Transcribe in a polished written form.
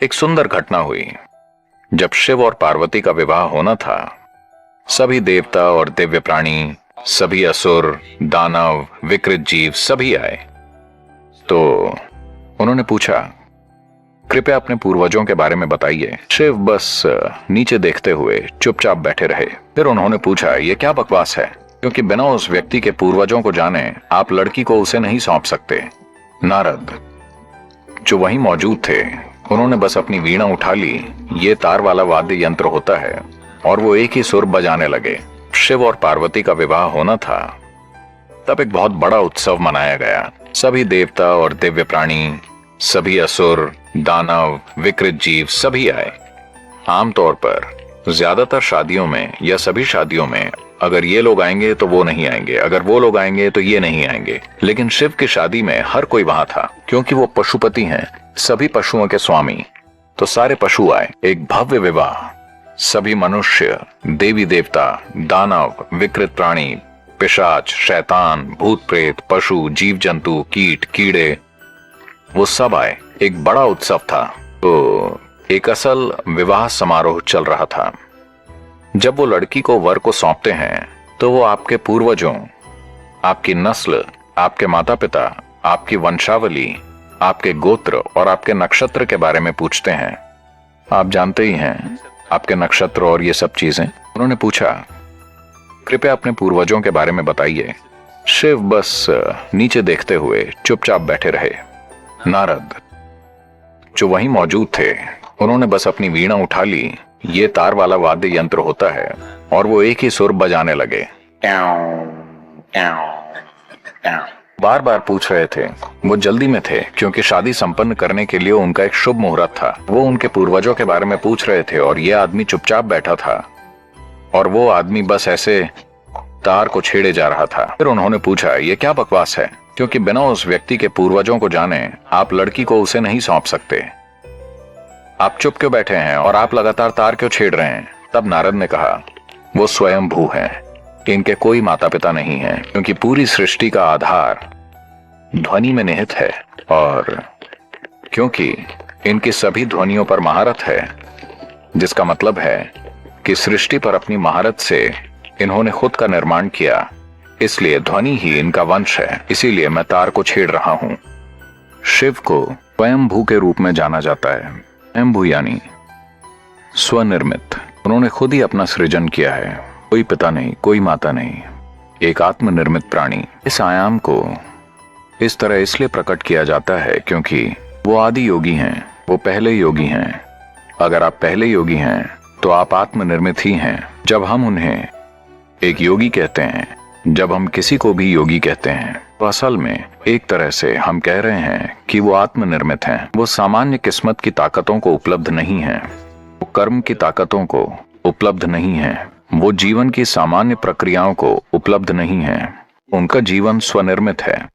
एक सुंदर घटना हुई। जब शिव और पार्वती का विवाह होना था, सभी देवता और दिव्य प्राणी, सभी असुर, दानव, विकृत जीव सभी आए। तो उन्होंने पूछा, कृपया अपने पूर्वजों के बारे में बताइए। शिव बस नीचे देखते हुए चुपचाप बैठे रहे। फिर उन्होंने पूछा, यह क्या बकवास है, क्योंकि बिना उस व्यक्ति के पूर्वजों को जाने आप लड़की को उसे नहीं सौंप सकते। नारद, जो वहीं मौजूद थे, उन्होंने बस अपनी वीणा उठा ली। ये तार वाला वाद्य यंत्र होता है, और वो एक ही सुर बजाने लगे। शिव और पार्वती का विवाह होना था। तब एक बहुत बड़ा उत्सव मनाया गया। सभी देवता और दिव्य प्राणी, सभी असुर, दानव, विकृत जीव सभी आए। आमतौर पर ज्यादातर शादियों में या सभी शादियों में अगर ये लोग आएंगे तो वो नहीं आएंगे, अगर वो लोग आएंगे तो ये नहीं आएंगे। लेकिन शिव की शादी में हर कोई वहां था, क्योंकि वो पशुपति हैं, सभी पशुओं के स्वामी। तो सारे पशु आए। एक भव्य विवाह। सभी मनुष्य, देवी देवता, दानव, विकृत प्राणी, पिशाच, शैतान, भूत प्रेत, पशु, जीव जंतु, कीट, कीड़े, वो सब आए। एक बड़ा उत्सव था। तो एक असल विवाह समारोह चल रहा था। जब वो लड़की को वर को सौंपते हैं तो वो आपके पूर्वजों, आपकी नस्ल, आपके माता पिता, आपकी वंशावली, आपके गोत्र और आपके नक्षत्र के बारे में पूछते हैं। आप जानते ही हैं आपके नक्षत्र और ये सब चीजें। उन्होंने पूछा, कृपया अपने पूर्वजों के बारे में बताइए। शिव बस नीचे देखते हुए चुपचाप बैठे रहे। नारद, जो वहीं मौजूद थे, उन्होंने बस अपनी वीणा उठा ली। ये तार वाला वाद्य यंत्र होता है, और वो एक ही सुर बजाने लगे। बार बार पूछ रहे थे। वो जल्दी में थे, क्योंकि शादी संपन्न करने के लिए उनका एक शुभ मुहूर्त था। वो उनके पूर्वजों के बारे में पूछ रहे थे, और ये आदमी चुपचाप बैठा था, और वो आदमी बस ऐसे तार को छेड़े जा रहा था। फिर उन्होंने पूछा, ये क्या बकवास है, क्योंकि बिना उस व्यक्ति के पूर्वजों को जाने आप लड़की को उसे नहीं सौंप सकते। आप चुप क्यों बैठे हैं और आप लगातार तार क्यों छेड़ रहे हैं? तब नारद ने कहा, वो स्वयं भू हैं, इनके कोई माता पिता नहीं है, क्योंकि पूरी सृष्टि का आधार ध्वनि में निहित है, और क्योंकि इनकी सभी ध्वनियों पर महारत है, जिसका मतलब है कि सृष्टि पर अपनी महारत से इन्होंने खुद का निर्माण किया, इसलिए ध्वनि ही इनका वंश है। इसीलिए मैं तार को छेड़ रहा हूं। शिव को स्वयंभू के रूप में जाना जाता है। स्वयंभू यानी स्वनिर्मित। उन्होंने खुद ही अपना सृजन किया है। कोई पिता नहीं, कोई माता नहीं, एक आत्मनिर्मित प्राणी। इस आयाम को इस तरह इसलिए प्रकट किया जाता है क्योंकि वो आदि योगी हैं, वो पहले योगी हैं। अगर आप पहले योगी हैं तो आप आत्मनिर्मित ही हैं। जब हम उन्हें एक योगी कहते हैं, जब हम किसी को भी योगी कहते हैं, तो असल में एक तरह से हम कह रहे हैं कि वो आत्मनिर्मित हैं। वो सामान्य किस्मत की ताकतों को उपलब्ध नहीं हैं, वो कर्म की ताकतों को उपलब्ध नहीं हैं, वो जीवन की सामान्य प्रक्रियाओं को उपलब्ध नहीं हैं। उनका जीवन स्वनिर्मित है।